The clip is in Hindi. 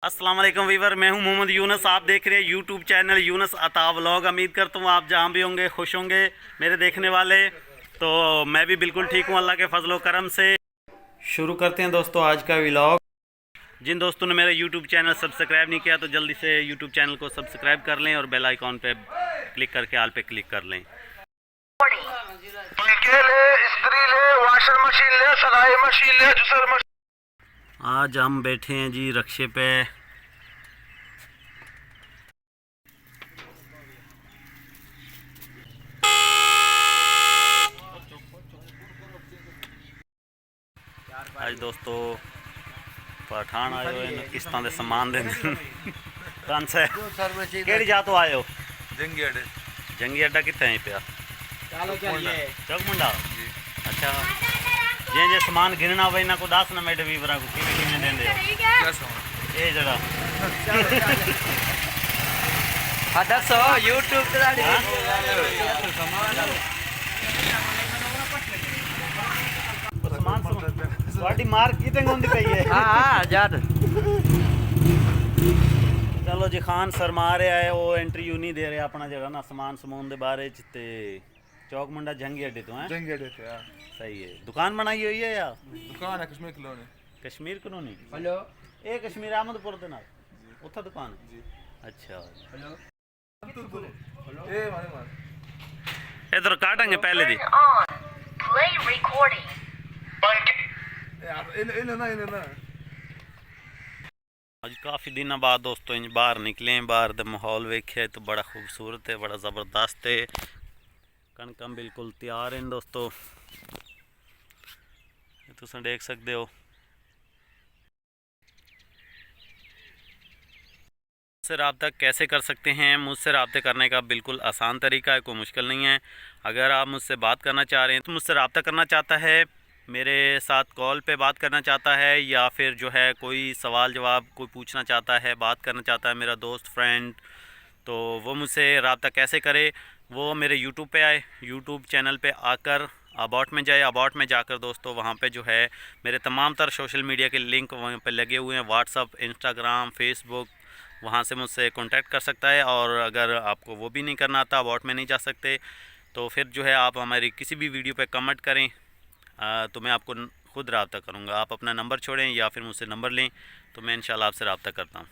अस्सलाम वालेकुम वीवर, मैं हूं मोहम्मद यूनुस। आप देख रहे हैं यूट्यूब चैनल यूनुस अता व्लॉग। उम्मीद करता हूं आप जहां भी होंगे खुश होंगे मेरे देखने वाले। तो मैं भी बिल्कुल ठीक हूं अल्लाह के फजलो करम से। शुरू करते हैं दोस्तों आज का व्लॉग। जिन दोस्तों ने मेरा यूट्यूब चैनल सब्सक्राइब नहीं किया तो जल्दी से यूट्यूब चैनल को सब्सक्राइब कर लें और बेल आइकॉन पे क्लिक करके आल पे क्लिक कर लें। पंखे ले, इस्त्री ले, वॉशिंग मशीन ले, सिलाई मशीन ले, जूसर मशीन। आज हम बैठे हैं जी रक्शे पे। आज दोस्तों पठान आए हुए हैं किस्तां दे समान देने। कौन सा केड़ी जा तो आए हो? जंगी अड्डे। जंगी अड्डा कितने है पे? चौक मुंडा। अच्छा जे जे सामान गिनना हो इन्हों को दस ना मेरे वीवरा को किमें किमें देंदे हो ये जरा हाँ दसो यूट्यूब सामान मार्क कितने होंदी पई है। हाँ यार चलो जी खान शर्मा रहा है वो एंट्री यू नहीं दे रहे अपना जगह ना सामान समून के बारे ते चौक मुंडा जंगी अड्डे तो है। जंगी अड्डे पे यार सही है। दुकान बनाई हुई है या दुकान है Kashmir colony. Kashmir colony. Hello ये कश्मीर अहमदपुर के नाल उत्थे दुकान है जी। अच्छा हेलो ए मारे मार इधर काटेंगे पहले दी यार इन ना आज काफ़ी दिन बाद दोस्तों इंज बाहर निकले हैं। बाहर का माहौल वेख्या तो बड़ा खूबसूरत है, बड़ा ज़बरदस्त है। कणकम बिल्कुल तैयार हैं दोस्तों, तुम देख सकते हो। मुझसे रब्ता कैसे कर सकते हैं? मुझसे रब्ता करने का बिल्कुल आसान तरीका है, कोई मुश्किल नहीं है। अगर आप मुझसे बात करना चाह रहे हैं तो मुझसे रब्ता करना चाहता है, मेरे साथ कॉल पे बात करना चाहता है या फिर जो है कोई सवाल जवाब कोई पूछना चाहता है, बात करना चाहता है मेरा दोस्त फ्रेंड, तो वो मुझसे रब्ता कैसे करे? वो मेरे यूट्यूब पे आए, यूट्यूब चैनल पे आकर अबाउट में जाए। अबाउट में जाकर दोस्तों वहाँ पे जो है मेरे तमाम तर सोशल मीडिया के लिंक वहाँ पे लगे हुए हैं, व्हाट्सअप, इंस्टाग्राम, फेसबुक। वहाँ से मुझसे कांटेक्ट कर सकता है। और अगर आपको वो भी नहीं करना आता, अबाउट में नहीं जा सकते, तो फिर जो है आप हमारी किसी भी वीडियो पे कमेंट करें तो मैं आपको खुद रब्ता करूँगा। आप अपना नंबर छोड़ें या फिर मुझसे नंबर लें तो मैं इंशाल्लाह आपसे रब्ता करता हूँ।